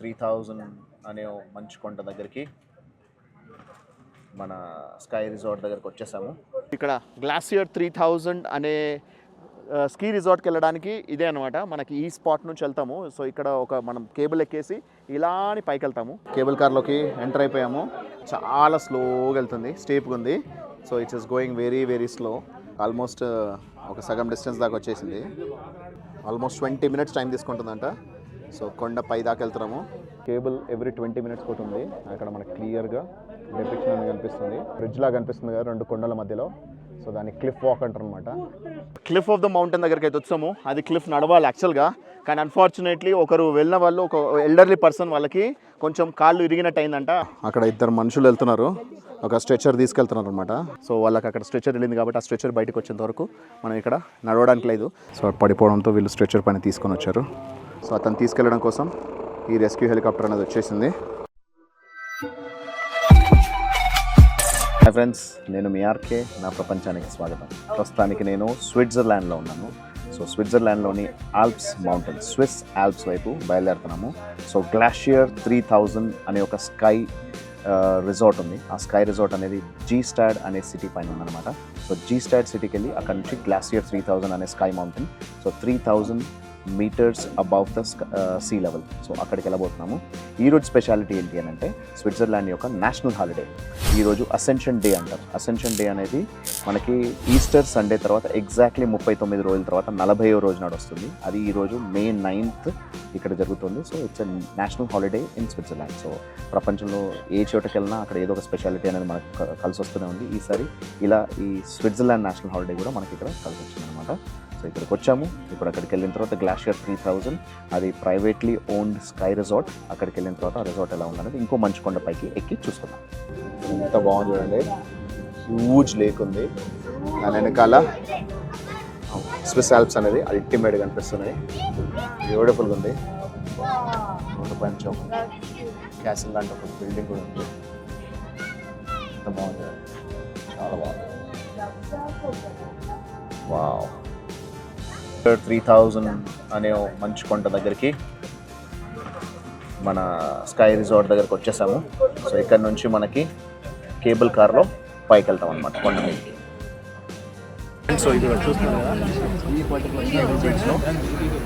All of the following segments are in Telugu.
3000 అనే మంచు కొండ దగ్గరికి మన స్కై రిసార్ట్ దగ్గరికి వచ్చేసాము. ఇక్కడ గ్లాసియర్ 3000 అనే స్కీ రిసార్ట్కి వెళ్ళడానికి ఇదే అనమాట. మనకి ఈ స్పాట్ నుంచి వెళ్తాము. సో ఇక్కడ మనం కేబుల్ ఎక్కేసి ఇలా అని పైకి వెళ్తాము. కేబుల్ కార్లోకి ఎంటర్ అయిపోయాము. చాలా స్లోగా వెళ్తుంది, స్టేప్గా ఉంది. So it's is going very very slow. Almost ఒక సగం డిస్టెన్స్ దాకా వచ్చేసింది. ఆల్మోస్ట్ 20 minutes టైం తీసుకుంటుందంట. సో కొండ పై దాకా వెళ్తున్నాము. కేబుల్ ఎవ్రీ 20 minutes ఒకటి ఉంది. అక్కడ మనకు క్లియర్గా డెపిక్షన్ అనేది కనిపిస్తుంది. బ్రిడ్జ్ లాగా కనిపిస్తుంది కదా 2 కొండల మధ్యలో. సో దాన్ని క్లిఫ్ వాక్ అంటారు అనమాట. క్లిఫ్ ఆఫ్ ద మౌంటైన్ దగ్గరికి అయితే వచ్చాము. అది క్లిఫ్ నడవాలి యాక్చువల్గా, కానీ అన్ఫార్చునేట్లీ ఒకరు వెళ్ళిన వాళ్ళు ఒక ఎల్డర్లీ పర్సన్ వాళ్ళకి కొంచెం కాళ్ళు ఇరిగినట్టు అయిందంట. అక్కడ 2 మనుషులు వెళ్తున్నారు, ఒక స్ట్రెచర్ తీసుకెళ్తున్నారు అనమాట. సో వాళ్ళకి అక్కడ స్ట్రెచర్ వెళ్ళింది కాబట్టి ఆ స్ట్రెచర్ బయటకు వచ్చేంత వరకు మనం ఇక్కడ నడవడానికి లేదు. సో పడిపోవడంతో వీళ్ళు స్ట్రెచర్ పైన తీసుకొని వచ్చారు. సో అతను తీసుకెళ్ళడం కోసం ఈ రెస్క్యూ హెలికాప్టర్ అనేది వచ్చేసింది. హాయ్ ఫ్రెండ్స్, నేను మీ ఆర్కే. నా ప్రపంచానికి స్వాగతం. ప్రస్తుతానికి నేను స్విట్జర్లాండ్లో ఉన్నాను. సో స్విట్జర్లాండ్లోని ఆల్ప్స్ మౌంటైన్, స్విస్ ఆల్ప్స్ వైపు బయలుదేరుతున్నాము. సో గ్లాషియర్ 3000 అనే ఒక స్కై రిసార్ట్ ఉంది. ఆ స్కై రిసార్ట్ అనేది జీస్టాడ్ అనే సిటీ పైన ఉందన్నమాట. సో జీస్టాడ్ సిటీకి వెళ్ళి అక్కడ నుంచి గ్లాషియర్ 3000 అనే sky mountain, so 3000 meters above the sea level. So అక్కడికి వెళ్ళబోతున్నాము. ఈరోజు స్పెషాలిటీ ఏంటి అని అంటే, స్విట్జర్లాండ్ యొక్క నేషనల్ హాలిడే ఈరోజు అసెన్షన్ డే అంటారు. అసెన్షన్ డే అనేది మనకి ఈస్టర్ సండే తర్వాత ఎగ్జాక్ట్లీ 39 రోజుల తర్వాత 40వ రోజు నాడు వస్తుంది. అది ఈరోజు May 9th ఇక్కడ జరుగుతుంది. So it's national holiday in Switzerland. So ప్రపంచంలో ఏ చోటకి వెళ్ళినా అక్కడ ఏదో ఒక స్పెషాలిటీ అనేది మనకు కలిసి వస్తూనే ఉంది. ఈసారి ఇలా ఈ స్విట్జర్లాండ్ నేషనల్ హాలిడే కూడా మనకి ఇక్కడ కలిసి వచ్చింది అనమాట. సో ఇక్కడికి వచ్చాము. ఇప్పుడు అక్కడికి వెళ్ళిన తర్వాత గ్లాషియర్ 3000 అది ప్రైవేట్లీ ఓన్డ్ స్కై రిసార్ట్. అక్కడికి వెళ్ళిన తర్వాత ఆ రిసార్ట్ ఎలా ఉందనేది ఇంకో మంచు కొండ పైకి ఎక్కి చూసుకుందాం. ఎంత బాగుంది చూడండి, హ్యూజ్ లేక్ ఉంది. దాని వెనకాల స్విస్ ఆల్ప్స్ అనేది అల్టిమేట్గా అనిపిస్తున్నాయి. బ్యూటిఫుల్గా ఉంది. కొంచెం క్యాసిల్ లాంటి ఒక బిల్డింగ్ కూడా ఉంది. ఎంత బాగుంది, చాలా బాగుంది. వావ్, 3000 అనే మంచు కొండ దగ్గరికి మన స్కై రిసార్ట్ దగ్గరికి వచ్చేసాము. సో ఇక్కడ నుంచి మనకి కేబుల్ కార్లో పైకి వెళ్తాం అనమాట కొండ మీదకి. సో ఇది చూస్తున్నాం కదా, ఈ పర్టికులర్ బ్రిడ్జ్లో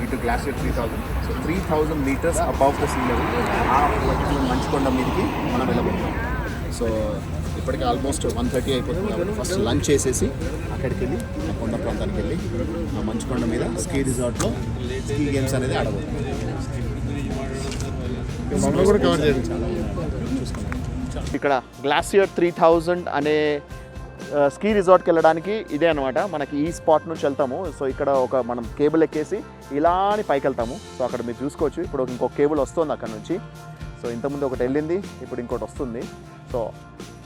ఇటు glacier 3000, so 3000 meters above the sea level ఆ పర్టికులర్ మంచు కొండ మీదకి మనం వెళ్ళబోతున్నాం. సో ఇప్పటికీ ఆల్మోస్ట్ 1:30 అయిపోతుంది కాబట్టి ఫస్ట్ లంచ్ చేసేసి అక్కడికి వెళ్ళి ఆ కొండ ప్రాంతానికి వెళ్ళి ఆ మంచు కొండ మీద స్కీ రిసార్ట్లో స్కీ గేమ్స్ అనేది ఆడబోతుంది. ఇక్కడ గ్లాషియర్ 3000 అనే స్కీ రిసార్ట్కి వెళ్ళడానికి ఇదే అనమాట. మనకి ఈ స్పాట్ నుంచి వెళ్తాము. సో ఇక్కడ మనం కేబుల్ ఎక్కేసి ఇలా అని పైకి వెళ్తాము. సో అక్కడ మీరు చూసుకోవచ్చు. ఇప్పుడు ఇంకొక కేబుల్ వస్తుంది అక్కడ నుంచి. సో ఇంతకుముందు ఒకటి వెళ్ళింది, ఇప్పుడు ఇంకోటి వస్తుంది. So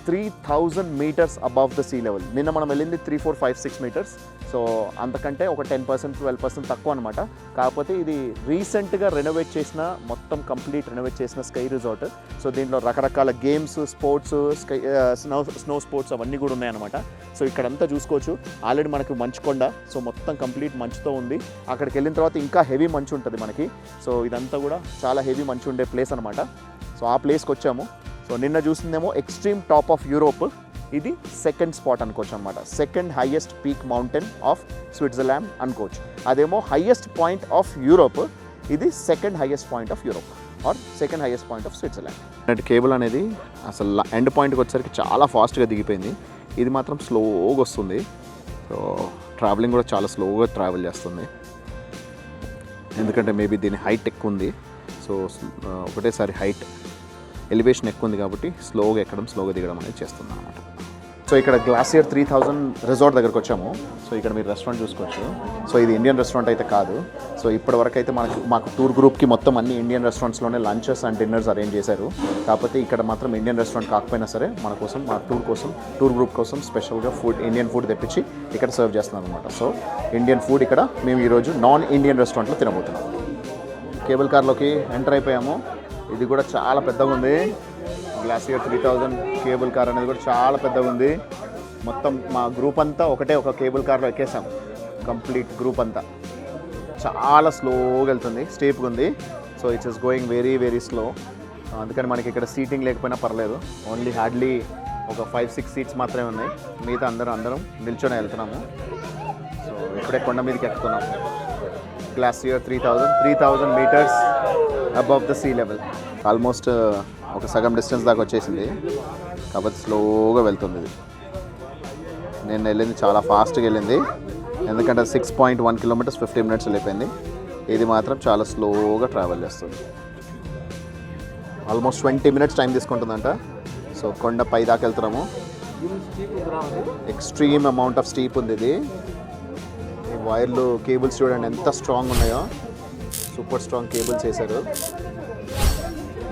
3000 meters above the sea level. నిన్న మనం వెళ్ళింది 3, 4, 5, 6 meters. సో అంతకంటే ఒక 10%, 12% తక్కువ అనమాట. కాకపోతే ఇది రీసెంట్గా రెనోవేట్ చేసిన, మొత్తం కంప్లీట్ రెనోవేట్ చేసిన స్కై రిసార్ట్. సో దీంట్లో రకరకాల గేమ్స్, స్పోర్ట్స్, స్నో స్పోర్ట్స్ అవన్నీ కూడా ఉన్నాయన్నమాట. సో ఇక్కడంతా చూసుకోవచ్చు. ఆల్రెడీ మనకు మంచు కొండ, సో మొత్తం కంప్లీట్ మంచుతో ఉంది. అక్కడికి వెళ్ళిన తర్వాత ఇంకా హెవీ మంచు ఉంటుంది మనకి. సో ఇదంతా కూడా చాలా హెవీ మంచు ఉండే ప్లేస్ అనమాట. సో ఆ ప్లేస్కి వచ్చాము. సో నిన్న చూసిందేమో ఎక్స్ట్రీమ్ టాప్ ఆఫ్ యూరోప్. ఇది సెకండ్ స్పాట్ అనుకోవచ్చు అనమాట. Second highest peak mountain of Switzerland అనుకోవచ్చు. అదేమో హైయెస్ట్ పాయింట్ ఆఫ్ యూరోప్. ఇది second highest point of Europe or second highest point of Switzerland. Cable అనేది అసలు ఎండ్ పాయింట్కి వచ్చేసరికి చాలా ఫాస్ట్గా దిగిపోయింది. ఇది మాత్రం స్లోగా వస్తుంది. సో ట్రావెలింగ్ కూడా చాలా స్లోగా ట్రావెల్ చేస్తుంది. ఎందుకంటే మేబీ దీని హైట్ ఎక్కువ ఉంది. సో ఒకటేసారి హైట్ ఎలివేషన్ ఎక్కువ ఉంది కాబట్టి స్లోగా ఎక్కడం, స్లోగా దిగడం అనేది చేస్తుంది అనమాట. సో ఇక్కడ గ్లాషియర్ 3000 రిసార్ట్ దగ్గరకు వచ్చాము. సో ఇక్కడ మీరు రెస్టారెంట్ చూసుకోవచ్చు. సో ఇది ఇండియన్ రెస్టారెంట్ అయితే కాదు. సో ఇప్పటివరకు అయితే మాకు టూర్ గ్రూప్కి మొత్తం అన్ని ఇండియన్ రెస్టారెంట్స్లోనే లంచెస్ అండ్ డిన్నర్స్ అరేంజ్ చేశారు. కాకపోతే ఇక్కడ మాత్రం ఇండియన్ రెస్టారెంట్ కాకపోయినా సరే మన కోసం, మా టూర్ గ్రూప్ కోసం స్పెషల్గా ఇండియన్ ఫుడ్ తెప్పించి ఇక్కడ సర్వ్ చేస్తున్నారు అనమాట. సో ఇండియన్ ఫుడ్ ఇక్కడ మేము ఈరోజు నాన్ ఇండియన్ రెస్టారెంట్లో తినబోతున్నాం. కేబుల్ కార్లోకి ఎంటర్ అయిపోయాము. ఇది కూడా చాలా పెద్దగా ఉంది. గ్లాషియర్ 3000 కేబుల్ కార్ అనేది కూడా చాలా పెద్దగా ఉంది. మొత్తం మా గ్రూప్ అంతా ఒక కేబుల్ కార్లో ఎక్కేసాం. కంప్లీట్ గ్రూప్ అంతా చాలా స్లోగా వెళ్తుంది, స్టేప్గా ఉంది. So it's is going very very slow. అందుకని మనకి ఇక్కడ సీటింగ్ లేకపోయినా పర్లేదు. ఓన్లీ హార్డ్లీ ఒక 5-6 సీట్స్ మాత్రమే ఉన్నాయి. మిగతా అందరం నిల్చొని వెళ్తున్నాము. సో ఇప్పుడే కొండ మీదకి ఎక్కుతున్నాం. Glacier 3000 metres above the sea level. Almost ఒక సగం డిస్టెన్స్ దాకా వచ్చేసింది, కాబట్టి స్లోగా వెళ్తుంది ఇది. నేను వెళ్ళింది చాలా ఫాస్ట్గా వెళ్ళింది, ఎందుకంటే 6.1 కిలోమీటర్స్ 50 మినిట్స్ వెళ్ళిపోయింది. ఇది మాత్రం చాలా స్లోగా ట్రావెల్ చేస్తుంది. ఆల్మోస్ట్ 20 మినిట్స్ టైం తీసుకుంటుందంట. సో కొండ పై దాకా వెళ్తున్నాము. ఎక్స్ట్రీమ్ అమౌంట్ ఆఫ్ స్టీప్ ఉంది ఇది. ఈ వైర్లు కేబుల్స్ చూడండి ఎంత స్ట్రాంగ్ ఉన్నాయో. సూపర్ స్ట్రాంగ్ కేబుల్స్ వేశారు.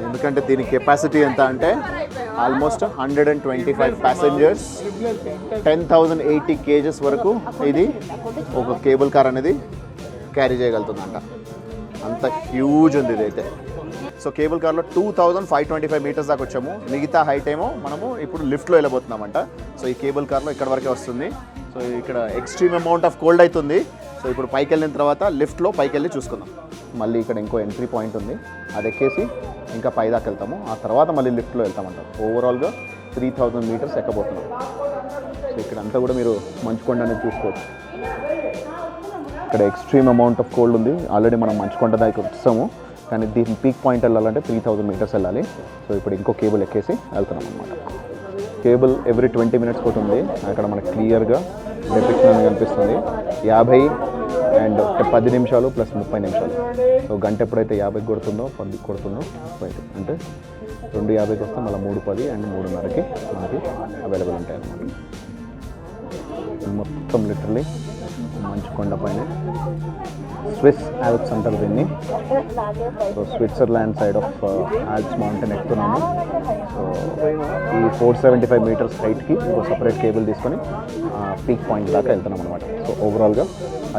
ఎందుకంటే దీని కెపాసిటీ ఎంత అంటే ఆల్మోస్ట్ 125 ప్యాసింజర్స్, 10,080 కేజెస్ వరకు ఇది ఒక కేబుల్ కార్ అనేది క్యారీ చేయగలుగుతుందంట. అంత హ్యూజ్ ఉంది ఇదైతే. సో కేబుల్ కార్లో 2,525 మీటర్స్ దాకా వచ్చాము. మిగతా హైట్ ఏమో మనము ఇప్పుడు లిఫ్ట్లో వెళ్ళబోతున్నామంట. సో ఈ కేబుల్ కార్లో ఇక్కడ వరకే వస్తుంది. సో ఇక్కడ ఎక్స్ట్రీమ్ అమౌంట్ ఆఫ్ కోల్డ్ అవుతుంది. సో ఇప్పుడు పైకి వెళ్ళిన తర్వాత లిఫ్ట్లో పైకి వెళ్ళి చూసుకుందాం. మళ్ళీ ఇక్కడ ఇంకో ఎంట్రీ పాయింట్ ఉంది, అది ఎక్కేసి ఇంకా పై దాకా వెళ్తాము. ఆ తర్వాత మళ్ళీ లిఫ్ట్లో వెళ్తామంట. ఓవరాల్గా 3,000 మీటర్స్ ఎక్కబోతున్నాం. సో ఇక్కడ అంతా కూడా మీరు మంచుకొండ అనేది చూసుకోవచ్చు. ఇక్కడ ఎక్స్ట్రీమ్ అమౌంట్ ఆఫ్ కోల్డ్ ఉంది. ఆల్రెడీ మనం మంచుకొండ దగ్గర వచ్చాము, కానీ దీని పీక్ పాయింట్ వెళ్ళాలంటే 3,000 మీటర్స్ వెళ్ళాలి. సో ఇప్పుడు ఇంకో కేబుల్ ఎక్కేసి వెళ్తున్నాం అనమాట. కేబుల్ ఎవ్రీ 20 మినిట్స్ ఒకటి ఉంది. అక్కడ మనకు క్లియర్గా డెపిక్షన్ అనేది కనిపిస్తుంది. 50 అండ్ 10 నిమిషాలు ప్లస్ 30 నిమిషాలు. సో గంట ఎప్పుడైతే 50 కొడుతుందో 10 కొడుతుందో 30 అంటే 2:50కి వస్తే మళ్ళీ 3:10 అండ్ 3:30కి మనకి అవైలబుల్ ఉంటాయి అన్నమాట. మొత్తం లిటరలీ మంచుకొండ పైన స్విస్ ఆల్ప్స్ అంటారు దీన్ని. So Switzerland side of Alps mountain ఎక్కుతున్నాము. సో ఈ 475 మీటర్స్ హైట్కి ఒక సపరేట్ కేబుల్ తీసుకొని పీక్ పాయింట్ దాకా వెళ్తున్నాం అనమాట. సో ఓవరాల్గా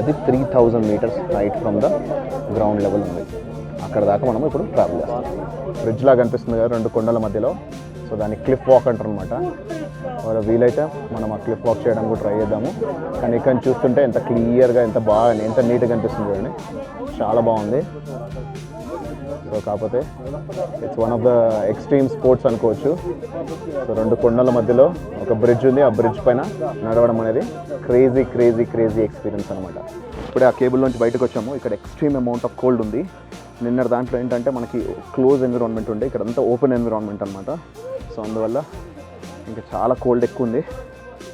అది 3,000 metres height from the ground level ఉంది. అక్కడ దాకా మనం ఇప్పుడు ట్రావెల్ చేస్తాం. బ్రిడ్జ్ లాగా కనిపిస్తుంది కదా 2 కొండల మధ్యలో. సో దాన్ని క్లిఫ్ వాక్ అంటారు అనమాట. వీలైతే మనం ఆ క్లిఫ్ వాక్ చేయడానికి కూడా ట్రై చేద్దాము. కానీ ఇక్కడ చూస్తుంటే ఎంత క్లియర్గా, ఎంత బాగా, ఎంత నీట్గా కనిపిస్తుంది చూడండి. చాలా బాగుంది. సో కాకపోతే it's one of the extreme sports అనుకోవచ్చు. సో 2 కొండల మధ్యలో ఒక బ్రిడ్జ్ ఉంది. ఆ బ్రిడ్జ్ పైన నడవడం అనేది క్రేజీ క్రేజీ క్రేజీ ఎక్స్పీరియన్స్ అనమాట. ఇప్పుడే ఆ కేబుల్ నుంచి బయటకు వచ్చాము. ఇక్కడ ఎక్స్ట్రీమ్ అమౌంట్ ఆఫ్ కోల్డ్ ఉంది. నిన్న దాంట్లో ఏంటంటే మనకి క్లోజ్ ఎన్విరాన్మెంట్ ఉండే, ఇక్కడ అంతా ఓపెన్ ఎన్విరాన్మెంట్ అనమాట. సో అందువల్ల ఇంకా చాలా కోల్డ్ ఎక్కువ ఉంది.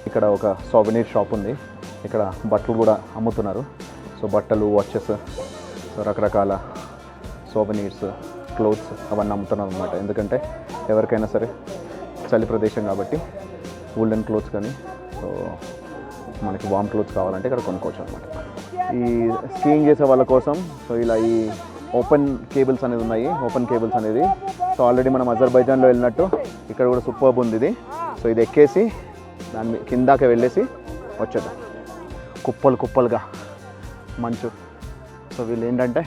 ఇక్కడ ఒక సోవెనీర్ షాప్ ఉంది. ఇక్కడ బట్టలు కూడా అమ్ముతున్నారు. సో బట్టలు, వాచెస్, సో రకరకాల సోవెనీర్స్, క్లోత్స్ అవన్నీ అమ్ముతున్నారు అనమాట. ఎందుకంటే ఎవరికైనా సరే చలి ప్రదేశం కాబట్టి వూలెన్ క్లోత్స్ కానీ, సో మనకి వామ్ క్లోత్స్ కావాలంటే ఇక్కడ కొనుక్కోవచ్చు అనమాట. ఈ స్కీయింగ్ చేసే వాళ్ళ కోసం సో ఇలా ఈ ఓపెన్ కేబుల్స్ అనేది ఉన్నాయి. ఓపెన్ కేబుల్స్ అనేది సో ఆల్రెడీ మనం అజర్బైజాన్లో వెళ్ళినట్టు ఇక్కడ కూడా సూపర్బ్ ఉంది ఇది. సో ఇది ఎక్కేసి దాని కిందాకే వెళ్ళేసి వచ్చేద్దాం. కుప్పలు కుప్పలుగా మంచు. సో వీళ్ళు ఏంటంటే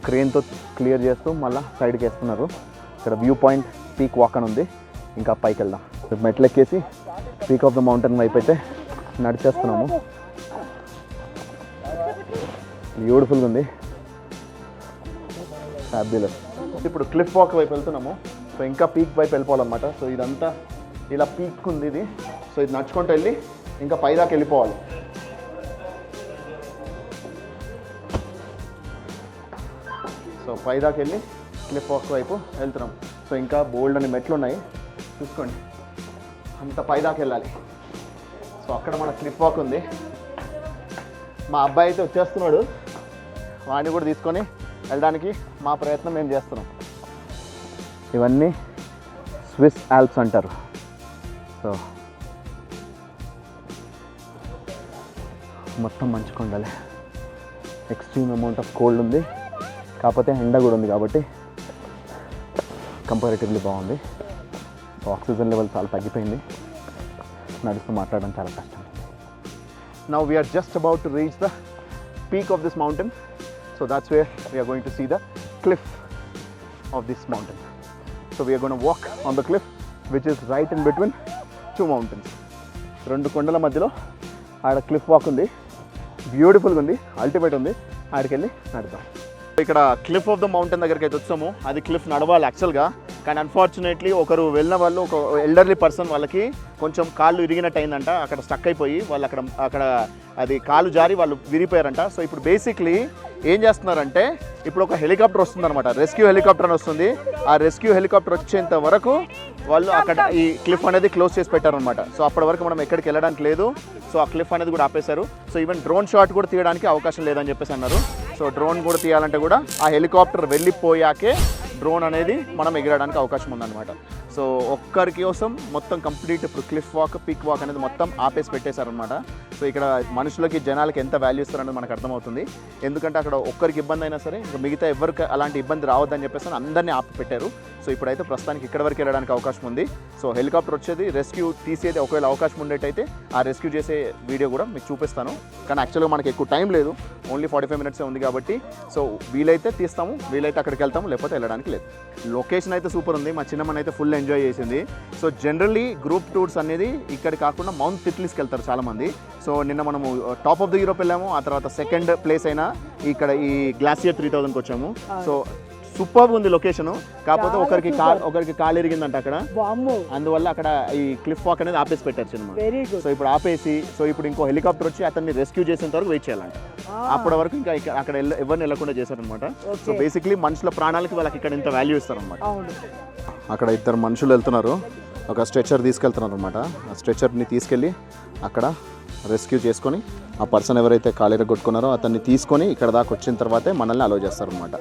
క్రేన్తో క్లియర్ చేస్తూ మళ్ళీ సైడ్కి వేస్తున్నారు. ఇక్కడ వ్యూ పాయింట్ పీక్ వాక్ అని ఉంది. ఇంకా పైకి వెళ్దాం. మెట్లు ఎక్కేసి పీక్ ఆఫ్ ద మౌంటైన్ వైపు అయితే నడిచేస్తున్నాము. బ్యూటిఫుల్గా ఉంది, ఫ్యాబ్యులస్. ఇప్పుడు క్లిఫ్ వాక్ వైపు వెళ్తున్నాము. సో ఇంకా పీక్ వైపు వెళ్ళిపోవాలన్నమాట. సో ఇదంతా ఇలా పీక్ ఉంది ఇది. సో ఇది నడుచుకుంటూ వెళ్ళి ఇంకా పైదాకా వెళ్ళిపోవాలి. సో పైదాకా వెళ్ళి క్లిఫ్ వాక్ వైపు వెళ్తున్నాం. సో ఇంకా బోల్డ్ అని మెట్లు ఉన్నాయి చూసుకోండి. అంత పైదాకా వెళ్ళాలి. సో అక్కడ మన క్లిఫ్ వాక్ ఉంది. మా అబ్బాయి అయితే వచ్చేస్తున్నాడు. వాడిని కూడా తీసుకొని వెళ్ళడానికి మా ప్రయత్నం మేము చేస్తున్నాం. ఇవన్నీ స్విస్ ఆల్ప్స్ అంటారు. సో మొత్తం మంచుకొండలే. ఎక్స్ట్రీమ్ అమౌంట్ ఆఫ్ కోల్డ్ ఉంది, కాకపోతే ఎండ కూడా ఉంది కాబట్టి కంపారిటివ్లీ బాగుంది. సో ఆక్సిజన్ లెవెల్ చాలా తగ్గిపోయింది. నడుస్తూ మాట్లాడడం చాలా కష్టం. Now we are just about to reach the peak of this mountain. So that's where we are going to see the cliff of this mountain. So we are going to walk on the cliff which is right in between 2 mountains. 2 కొండల మధ్యలో ఆడ క్లిఫ్ వాక్ ఉంది. బ్యూటిఫుల్గా ఉంది, అల్టిమేట్ ఉంది. ఆడికి వెళ్ళి నడుద్దాం. ఇక్కడ క్లిఫ్ ఆఫ్ ద మౌంటైన్ దగ్గరికి అయితే వచ్చాము. అది క్లిఫ్ నడవాలి యాక్చువల్గా, కానీ అన్ఫార్చునేట్లీ ఒకరు వెళ్ళిన వాళ్ళు ఒక ఎల్డర్లీ పర్సన్ వాళ్ళకి కొంచెం కాళ్ళు ఇరిగినట్టు అయిందంట. అక్కడ స్టక్ అయిపోయి వాళ్ళు అక్కడ అది కాలు జారి వాళ్ళు విరిగిపోయారంట. సో ఇప్పుడు బేసిక్లీ ఏం చేస్తున్నారంటే ఇప్పుడు ఒక హెలికాప్టర్ వస్తుందన్నమాట, రెస్క్యూ హెలికాప్టర్ అని వస్తుంది. ఆ రెస్క్యూ హెలికాప్టర్ వచ్చేంత వరకు వాళ్ళు అక్కడ ఈ క్లిఫ్ అనేది క్లోజ్ చేసి పెట్టారనమాట. సో అప్పటి వరకు మనం ఎక్కడికి వెళ్ళడానికి లేదు. సో ఆ క్లిఫ్ అనేది కూడా ఆపేశారు. సో ఈవెన్ డ్రోన్ షాట్ కూడా తీయడానికి అవకాశం లేదని చెప్పేసి అన్నారు. సో డ్రోన్ కూడా తీయాలంటే కూడా ఆ హెలికాప్టర్ వెళ్ళిపోయాకే డ్రోన్ అనేది మనం ఎగరడానికి అవకాశం ఉందన్నమాట. సో ఒక్కరి కోసం మొత్తం కంప్లీట్ ఇప్పుడు క్లిఫ్ వాక్ పీక్ వాక్ అనేది మొత్తం ఆపేసి పెట్టేశారనమాట. సో ఇక్కడ మనుషులకి జనాలకి ఎంత వాల్యూ ఇస్తారనేది మనకు అర్థమవుతుంది. ఎందుకంటే అక్కడ ఒక్కరికి ఇబ్బంది అయినా సరే ఇంకా మిగతా ఎవరికి అలాంటి ఇబ్బంది రావద్దని చెప్పేసి అందరినీ ఆపి పెట్టారు. సో ఇప్పుడైతే ప్రస్తుతానికి ఇక్కడ వరకు వెళ్ళడానికి అవకాశం ఉంది. సో హెలికాప్టర్ వచ్చేది రెస్క్యూ తీసేది ఒకవేళ అవకాశం ఉండేటైతే ఆ రెస్క్యూ చేసే వీడియో కూడా మీకు చూపిస్తాను. కానీ యాక్చువల్గా మనకి ఎక్కువ టైం లేదు, ఓన్లీ 45 మినిట్సే ఉంది కాబట్టి సో వీలైతే తీస్తాము, వీలైతే అక్కడికి వెళ్తాము, లేకపోతే వెళ్ళడానికి లేదు. లొకేషన్ అయితే సూపర్ ఉంది. మా చిన్నమ్మని అయితే ఫుల్ ఎంజాయ్ చేసింది. సో జనరల్లీ గ్రూప్ టూర్స్ అనేది ఇక్కడ కాకుండా మౌంట్ తిట్లీస్కి వెళ్తారు చాలామంది. సో నిన్న మనము టాప్ ఆఫ్ ద యూరోప్ వెళ్ళాము, ఆ తర్వాత సెకండ్ ప్లేస్ అయినా ఇక్కడ ఈ గ్లాసియర్ 3000కి వచ్చాము. సో సూపర్ ఉంది లొకేషన్. కాకపోతే ఒకరికి కాలు ఎరిగిందంట అక్కడ, అందువల్ల అక్కడ ఈ క్లిఫ్ వాక్ అనేది ఆపేసి పెట్టారు సినిమా. సో ఇప్పుడు ఆపేసి సో ఇప్పుడు ఇంకో హెలికాప్టర్ వచ్చి అతన్ని రెస్క్యూ చేసేంత వరకు వెయిట్ చేయాలంట. అప్పటి వరకు ఇంకా అక్కడ ఎవరిని వెళ్ళకుండా చేశారనమాట. సో బేసిక్లీ మనుషుల ప్రాణాలకి వాళ్ళకి ఇక్కడ ఇంత వాల్యూ ఇస్తారనమాట. అక్కడ ఇద్దరు మనుషులు వెళ్తున్నారు, ఒక స్ట్రెచర్ తీసుకెళ్తున్నారు అనమాట. ఆ స్ట్రెచర్ని తీసుకెళ్ళి అక్కడ రెస్క్యూ చేసుకొని ఆ పర్సన్ ఎవరైతే కాలేర కొట్టుకున్నారో అతన్ని తీసుకొని ఇక్కడ దాకా వచ్చిన తర్వాతే మనల్ని అలో చేస్తారనమాట.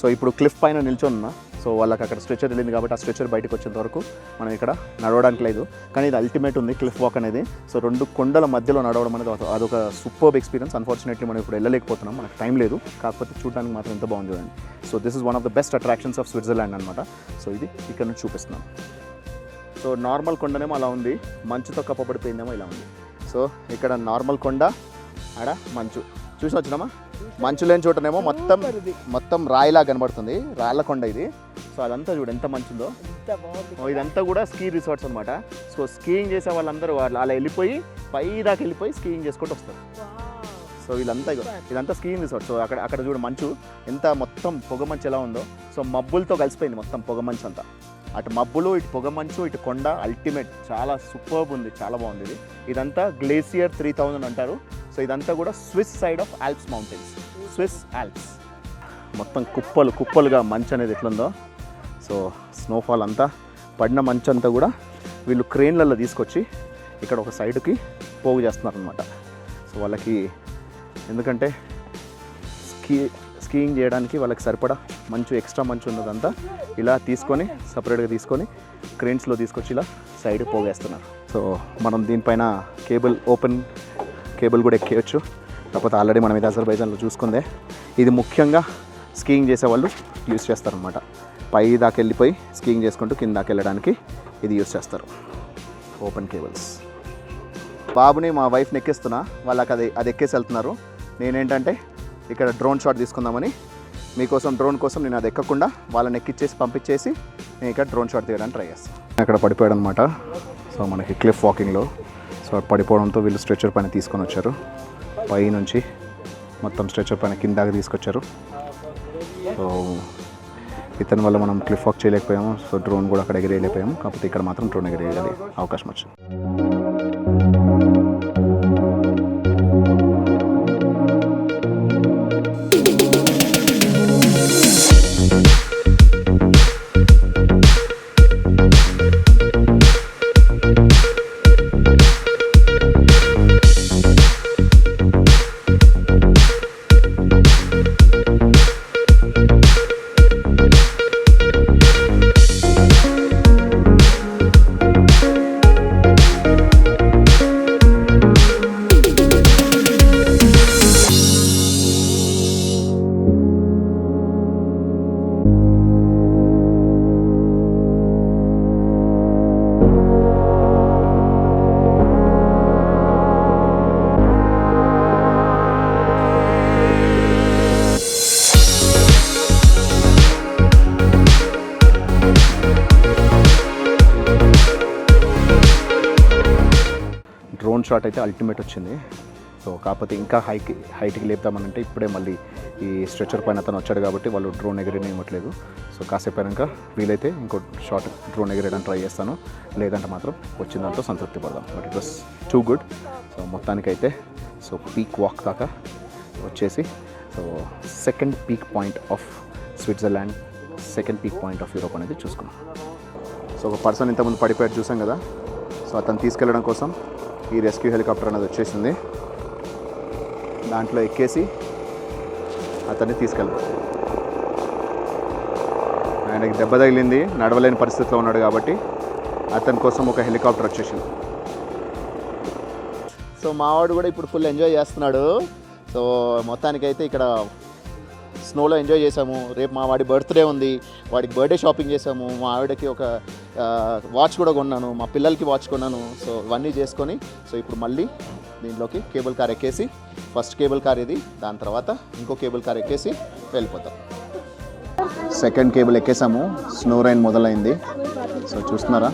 సో ఇప్పుడు క్లిఫ్ పైన నిల్చొన్నా. సో వాళ్ళకి అక్కడ స్ట్రెచర్ వెళ్ళింది కాబట్టి ఆ స్ట్రెచర్ బయటకు వచ్చేంత వరకు మనం ఇక్కడ నడవడానికి లేదు. కానీ ఇది అల్టిమేట్ ఉంది క్లిఫ్ వాక్ అనేది. సో 2 కొండల మధ్యలో నడవడం అనేది అదొక సూపర్బ్ ఎక్స్పీరియన్స్. అన్ఫార్చునేట్లీ మనం ఇప్పుడు వెళ్ళలేకపోతున్నాం, మనకు టైం లేదు. కాకపోతే చూడడానికి మాత్రం ఎంత బాగుంది చూడండి. So this is one of the best attractions of Switzerland అనమాట. సో ఇది ఇక్కడ నుంచి చూపిస్తున్నాను. సో నార్మల్ కొండనేమో అలా ఉంది, మంచుతో కప్పబడిపోయిందేమో ఇలా ఉంది. సో ఇక్కడ నార్మల్ కొండ, ఆడ మంచు చూసి వచ్చినామా. మంచు లేని చోటనేమో మొత్తం రాయిలా కనబడుతుంది, రాళ్ళ కొండ ఇది. సో అదంతా చూడు ఎంత మంచుందో. ఇదంతా కూడా స్కీ రిసార్ట్స్ అనమాట. సో స్కీయింగ్ చేసే వాళ్ళందరూ అలా వెళ్ళిపోయి పై దాకా వెళ్ళిపోయి స్కీయింగ్ చేసుకుంటూ వస్తారు. సో ఇదంతా స్కీయింగ్ రిసార్ట్. సో అక్కడ చూడు మంచు ఎంత, మొత్తం పొగ మంచు ఎలా ఉందో. సో మబ్బులతో కలిసిపోయింది మొత్తం పొగ మంచు అంతా. అటు మబ్బులు, ఇటు పొగ మంచు, ఇటు కొండ, అల్టిమేట్ చాలా సూపర్బ్ ఉంది, చాలా బాగుంది ఇది. ఇదంతా గ్లేసియర్ 3000 అంటారు. సో ఇదంతా కూడా Swiss side of Alps mountains, Swiss Alps. మొత్తం కుప్పలుగా మంచు అనేది ఎట్లుందో. సో స్నోఫాల్ అంతా పడిన మంచు అంతా కూడా వీళ్ళు క్రేన్లలో తీసుకొచ్చి ఇక్కడ ఒక సైడ్కి పోగు చేస్తున్నారు అనమాట. సో వాళ్ళకి ఎందుకంటే స్కీయింగ్ చేయడానికి వాళ్ళకి సరిపడా మంచు, ఎక్స్ట్రా మంచు ఉన్నదంతా ఇలా తీసుకొని సపరేట్గా తీసుకొని క్రేన్స్లో తీసుకొచ్చి ఇలా సైడ్ పోగేస్తున్నారు. సో మనం దీనిపైన ఓపెన్ కేబుల్ కూడా ఎక్కేయచ్చు. కాకపోతే ఆల్రెడీ మనం ఇది అజర్బైజాన్లో చూసుకుందే. ఇది ముఖ్యంగా స్కీయింగ్ చేసే వాళ్ళు యూజ్ చేస్తారనమాట. పై దాకా వెళ్ళిపోయి స్కీయింగ్ చేసుకుంటూ కింద దాకా వెళ్ళడానికి ఇది యూజ్ చేస్తారు, ఓపెన్ కేబుల్స్. బాబుని మా వైఫ్ని ఎక్కిస్తున్నా, వాళ్ళకి అది ఎక్కేసి వెళ్తున్నారు. నేనేంటంటే ఇక్కడ డ్రోన్ షాట్ తీసుకుందామని మీకోసం, డ్రోన్ కోసం నేను అది ఎక్కకుండా వాళ్ళని ఎక్కిచ్చేసి పంపించేసి నేను ఇక్కడ డ్రోన్ షాట్ తీయడానికి ట్రై చేస్తాను. అక్కడ పడిపోయాడు అనమాట. సో మనకి క్లిఫ్ వాకింగ్లో సో పడిపోవడంతో వీళ్ళు స్ట్రెచర్ పైన తీసుకొని వచ్చారు. పై నుంచి మొత్తం స్ట్రెచర్ పైన కిందాక తీసుకొచ్చారు. సో ఇతని వల్ల మనం క్లిఫ్ వాక్ చేయలేకపోయాము. సో డ్రోన్ కూడా అక్కడ ఎగిరేయలేకపోయాము. కాకపోతే ఇక్కడ మాత్రం డ్రోన్ ఎగిరేయాలి అవకాశం వచ్చింది. డ్రోన్ షాట్ అయితే అల్టిమేట్ వచ్చింది. సో కాకపోతే ఇంకా హైట్కి లేపుతామనంటే ఇప్పుడే మళ్ళీ ఈ స్ట్రెచర్ పైన అతను వచ్చాడు కాబట్టి వాళ్ళు డ్రోన్ ఎగరేని ఇవ్వట్లేదు. సో కాసేపు అయినాక వీలైతే ఇంకో షార్ట్ డ్రోన్ ఎగరేయడానికి ట్రై చేస్తాను, లేదంటే మాత్రం వచ్చిన దాంతో సంతృప్తి పడదాం. But it was too good. So మొత్తానికైతే సో పీక్ వాక్ దాకా వచ్చేసి so second peak point of Switzerland, second peak point of Europe అనేది చూసుకున్నాం. సో ఒక పర్సన్ ఇంతకుముందు పడిపోయాడు చూసాం కదా, సో అతను తీసుకెళ్ళడం కోసం ఈ రెస్క్యూ హెలికాప్టర్ అనేది వచ్చేసింది. దాంట్లో ఎక్కేసి అతన్ని తీసుకెళ్తాం. ఆయనకి దెబ్బ తగిలింది, నడవలేని పరిస్థితిలో ఉన్నాడు కాబట్టి అతని కోసం ఒక హెలికాప్టర్ వచ్చేసింది. సో మావాడు కూడా ఇప్పుడు ఫుల్ ఎంజాయ్ చేస్తున్నాడు. సో మొత్తానికైతే ఇక్కడ స్నోలో ఎంజాయ్ చేసాము. రేపు మా వాడి బర్త్డే ఉంది, వాడికి బర్త్డే షాపింగ్ చేసాము. మా ఆవిడకి ఒక వాచ్ కూడా కొన్నాను, మా పిల్లలకి వాచ్ కొన్నాను. సో ఇవన్నీ చేసుకొని సో ఇప్పుడు మళ్ళీ దీంట్లోకి కేబుల్ కార్ ఎక్కేసి, ఫస్ట్ కేబుల్ కార్ ఇది, దాని తర్వాత ఇంకో కేబుల్ కార్ ఎక్కేసి వెళ్ళిపోతాం. సెకండ్ కేబుల్ ఎక్కేసాము, స్నో రైన్ మొదలైంది. సో చూస్తున్నారా,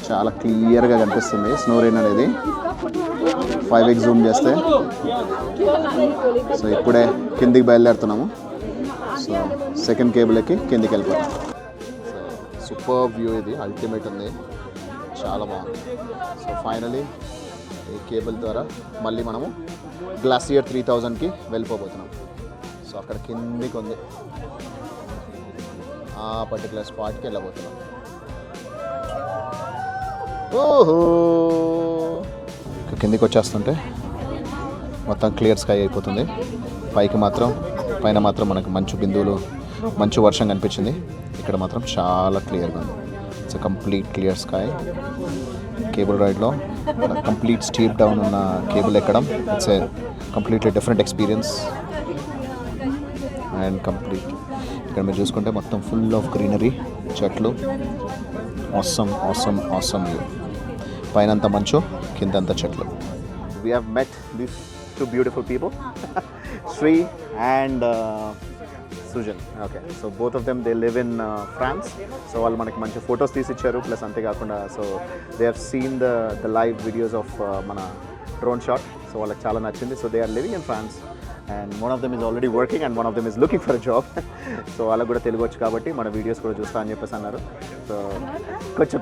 చాలా క్లియర్గా కనిపిస్తుంది స్నో రైన్ అనేది. 5x జూమ్ చేస్తే సో ఇప్పుడే కిందికి బయలుదేరుతున్నాము. సో సెకండ్ కేబుల్ ఎక్కి కిందికి వెళ్ళిపోతాం. సో సూపర్ వ్యూ ఇది, అల్టిమేట్ ఉంది, చాలా బాగుంది. సో ఫైనలీ ఈ కేబుల్ ద్వారా మళ్ళీ మనము గ్లాసియర్ 3000కి వెళ్ళిపోతున్నాం. సో అక్కడ కిందికి ఉంది, ఆ పర్టికులర్ స్పాట్కి వెళ్ళబోతున్నాం. ఓహో, కిందికి వచ్చేస్తుంటే మొత్తం క్లియర్ స్కై అయిపోతుంది. పైన మాత్రం మనకు మంచు బిందువులు, మంచు వర్షం కనిపించింది. ఇక్కడ మాత్రం చాలా క్లియర్గా ఉంది. It's complete clear sky. Cable రైడ్లో కంప్లీట్ స్టీప్ డౌన్ ఉన్న కేబుల్ ఎక్కడం it's a completely different experience. And complete ఇక్కడ మీరు చూసుకుంటే మొత్తం ఫుల్ ఆఫ్ గ్రీనరీ, చెట్లు, ఆసమ్ ఆసమ్ ఆసమ్ వ్యూ. పైనంతా మంచు, కిందంతా చెట్లు. We have met these two beautiful people, Sri and Sujan. Okay, so both of them they live in France. So వాళ్ళు మనకి మంచి ఫొటోస్ తీసి ఇచ్చారు. ప్లస్ అంతేకాకుండా so they have seen the live videos of మన డ్రోన్ షాట్. సో వాళ్ళకి చాలా నచ్చింది. So they are living in France and one of them is already working and one of them is looking for a job. So వాళ్ళకి కూడా తెలుగు వచ్చు కాబట్టి మన వీడియోస్ కూడా చూస్తా అని చెప్పేసి అన్నారు. సో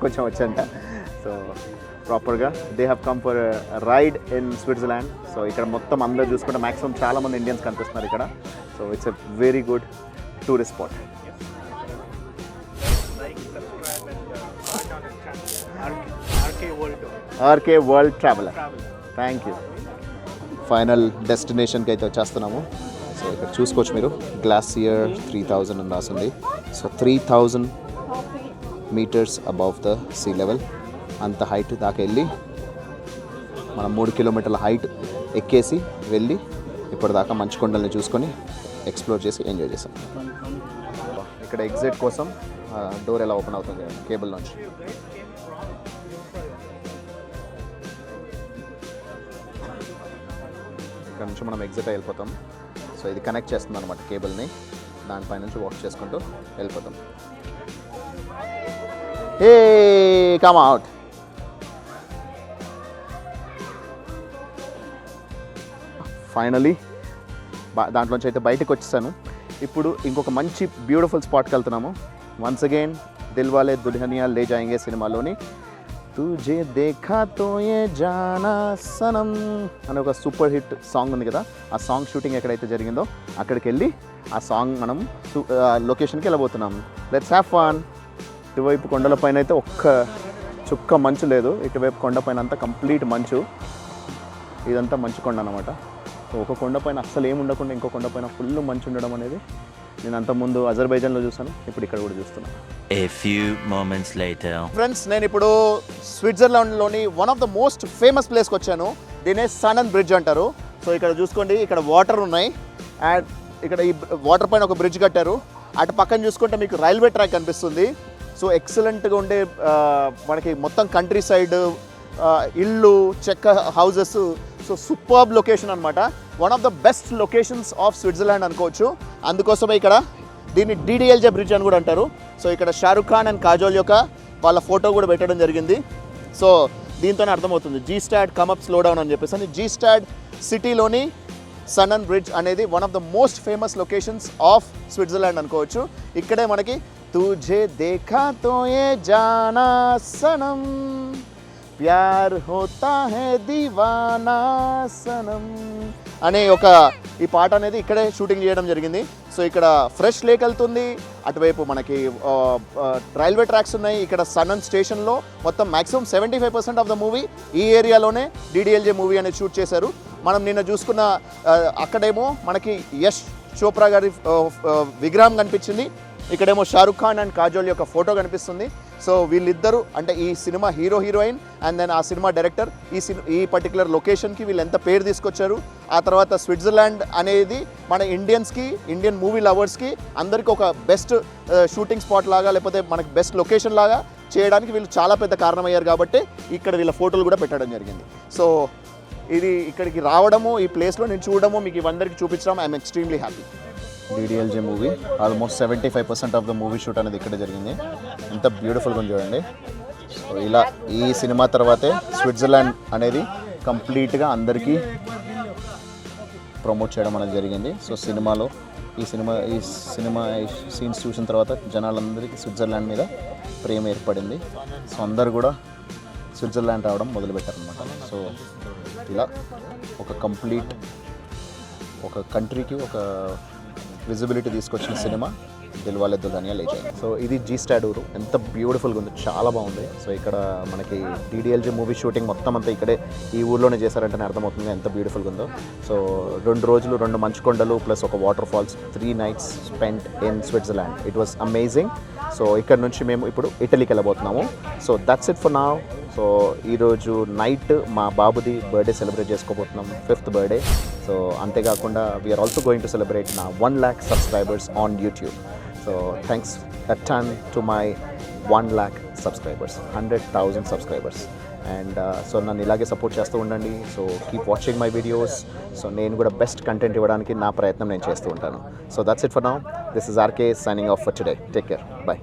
కొంచెం వచ్చంట. సో ప్రాపర్గా they have come for ride in Switzerland. So ఇక్కడ మొత్తం అందరూ చూసుకుంటే మ్యాక్సిమం చాలామంది ఇండియన్స్ కనిపిస్తున్నారు ఇక్కడ. So it's a very good tourist spot. RK world traveller. Thank you. Final డెస్టినేషన్కి అయితే వచ్చేస్తున్నాము. సో ఇక్కడ చూసుకోవచ్చు మీరు, గ్లాసియర్ 3000 అని రాసింది. So 3000 meters above the sea level. అంత హైట్ దాకా వెళ్ళి మనం 3 కిలోమీటర్ల హైట్ ఎక్కేసి వెళ్ళి ఇప్పటిదాకా మంచు కొండల్ని చూసుకొని ఎక్స్ప్లోర్ చేసి ఎంజాయ్ చేసాం. ఇక్కడ ఎగ్జిట్ కోసం డోర్ ఎలా ఓపెన్ అవుతుంది కేబుల్ నుంచి. ఇక్కడ నుంచి మనం ఎగ్జిట్ వెళ్ళిపోతాం. సో ఇది కనెక్ట్ చేస్తుంది అనమాట కేబుల్ని, దానిపై నుంచి వాక్ చేసుకుంటూ వెళ్ళిపోతాం. Hey, come out. ఫైనలీ దాంట్లోంచి అయితే బయటకు వచ్చేసాను. ఇప్పుడు ఇంకొక మంచి బ్యూటిఫుల్ స్పాట్కి వెళ్తున్నాము. వన్స్ అగైన్ దిల్వాలే దుల్హనియా లే జాయింగే సినిమాలోని తుజే దేఖా తో యే జానా సనం అనే ఒక సూపర్ హిట్ సాంగ్ ఉంది కదా, ఆ సాంగ్ షూటింగ్ ఎక్కడైతే జరిగిందో అక్కడికి వెళ్ళి ఆ సాంగ్ మనం లొకేషన్కి వెళ్ళబోతున్నాం. Let's have fun. ఇటువైపు కొండలపైన అయితే ఒక్క చుక్క మంచు లేదు, ఇటువైపు కొండపైన అంతా కంప్లీట్ మంచు. ఇదంతా మంచు కొండ అన్నమాట. సో ఒక కొండపైన అస్సలు ఏమి ఉండకుండా ఇంకో కొండపైన ఫుల్ మంచు ఉండడం అనేది నేను అంతకుముందు అజర్బైజాన్లో చూసాను, ఇప్పుడు ఇక్కడ కూడా చూస్తున్నాను. A few moments later. Friends, నేను ఇప్పుడు స్విట్జర్లాండ్లోని one of the most famous ప్లేస్కి వచ్చాను. దీనే సనన్ బ్రిడ్జ్ అంటారు. సో ఇక్కడ చూసుకోండి, ఇక్కడ వాటర్ ఉన్నాయి అండ్ ఇక్కడ ఈ వాటర్ పైన ఒక బ్రిడ్జ్ కట్టారు. అటు పక్కన చూసుకుంటే మీకు రైల్వే ట్రాక్ కనిపిస్తుంది. సో ఎక్సలెంట్గా ఉండే మనకి మొత్తం కంట్రీ సైడ్ ఇళ్ళు, చెక్క హౌజెస్. సో సూపర్బ్ లొకేషన్ అనమాట. One of the best locations of Switzerland అనుకోవచ్చు. అందుకోసమే ఇక్కడ దీన్ని డిడిఎల్జే బ్రిడ్జ్ అని కూడా అంటారు. సో ఇక్కడ షారుఖ్ ఖాన్ అండ్ కాజోల్ యొక్క వాళ్ళ ఫోటో కూడా పెట్టడం జరిగింది. సో దీంతోనే అర్థమవుతుంది Gstaad come up slow down అని చెప్పేసి. అని జీ స్టాడ్ సిటీలోని సనన్ బ్రిడ్జ్ అనేది one of the most famous locations of Switzerland అనుకోవచ్చు. ఇక్కడే మనకి తుఝే దేఖా తో ఏ జానా సనం ప్యార్ హోతా హే దీవానా సనం అనే ఈ పాట అనేది ఇక్కడే షూటింగ్ చేయడం జరిగింది. సో ఇక్కడ ఫ్రెష్ లేక్ వెళ్తుంది, అటువైపు మనకి రైల్వే ట్రాక్స్ ఉన్నాయి. ఇక్కడ సనన్ స్టేషన్లో మొత్తం మ్యాక్సిమం 75% ఆఫ్ ద మూవీ ఈ ఏరియాలోనే DDLJ మూవీ అనేది షూట్ చేశారు. మనం నిన్న చూసుకున్న అక్కడేమో మనకి యష్ చోప్రా గారి విగ్రహం కనిపించింది, ఇక్కడేమో షారుఖ్ ఖాన్ అండ్ కాజోల్ యొక్క ఫోటో కనిపిస్తుంది. సో వీళ్ళిద్దరూ అంటే ఈ cinema hero heroine and then ఆ సినిమా డైరెక్టర్ ఈ పర్టికులర్ లొకేషన్కి వీళ్ళు ఎంత పేరు తీసుకొచ్చారు. ఆ తర్వాత స్విట్జర్లాండ్ అనేది మన ఇండియన్ మూవీ లవర్స్కి అందరికీ ఒక బెస్ట్ షూటింగ్ స్పాట్ లాగా లేకపోతే మనకి బెస్ట్ లొకేషన్ లాగా చేయడానికి వీళ్ళు చాలా పెద్ద కారణమయ్యారు కాబట్టి ఇక్కడ వీళ్ళ ఫోటోలు కూడా పెట్టడం జరిగింది. సో ఇది ఇక్కడికి రావడము, ఈ ప్లేస్లో నేను చూడడము, మీకు ఇవందరికీ చూపించడం I'm extremely happy. DDLJ movie almost 75% of the movie shoot అనేది ఇక్కడే జరిగింది. ఎంత బ్యూటిఫుల్గా ఉంది చూడండి. సో ఇలా ఈ సినిమా తర్వాతే స్విట్జర్లాండ్ అనేది కంప్లీట్గా అందరికీ ప్రమోట్ చేయడం అనేది జరిగింది. సో ఈ సినిమా సీన్స్ చూసిన తర్వాత జనాలందరికీ స్విట్జర్లాండ్ మీద ప్రేమ ఏర్పడింది. సో అందరు కూడా స్విట్జర్లాండ్ రావడం మొదలుపెట్టారనమాట. సో ఇలా ఒక కంట్రీకి ఒక విజిబిలిటీ తీసుకొచ్చిన సినిమా దిల్వాలే దుల్హనియా లే జాయేంగే. సో ఇది G-STAD ఊరు, ఎంత బ్యూటిఫుల్గా ఉంది, చాలా బాగుంది. సో ఇక్కడ మనకి DDLJ మూవీ షూటింగ్ మొత్తం అంతా ఇక్కడే ఈ ఊర్లోనే చేశారంటేనే అర్థమవుతుంది ఎంత బ్యూటిఫుల్గా ఉందో. సో 2 రోజులు 2 మంచు కొండలు ప్లస్ ఒక water falls, 3 nights spent in Switzerland. It was amazing. So ఇక్కడ నుంచి మేము ఇప్పుడు ఇటలీకి వెళ్ళబోతున్నాము. So that's it for now. So ఈరోజు నైట్ మా బాబుది బర్త్డే సెలబ్రేట్ చేసుకోబోతున్నాం, 5th బర్త్డే. సో అంతేకాకుండా we're also going to celebrate నా 1 lakh subscribers on YouTube. So thanks a ton to my 1 lakh subscribers, 100,000 subscribers. And so నన్ను ఇలాగే సపోర్ట్ చేస్తూ ఉండండి. So keep watching my videos. So నేను కూడా బెస్ట్ కంటెంట్ ఇవ్వడానికి నా ప్రయత్నం నేను చేస్తూ ఉంటాను. So that's it for now. This is RK signing off for today. Take care. Bye.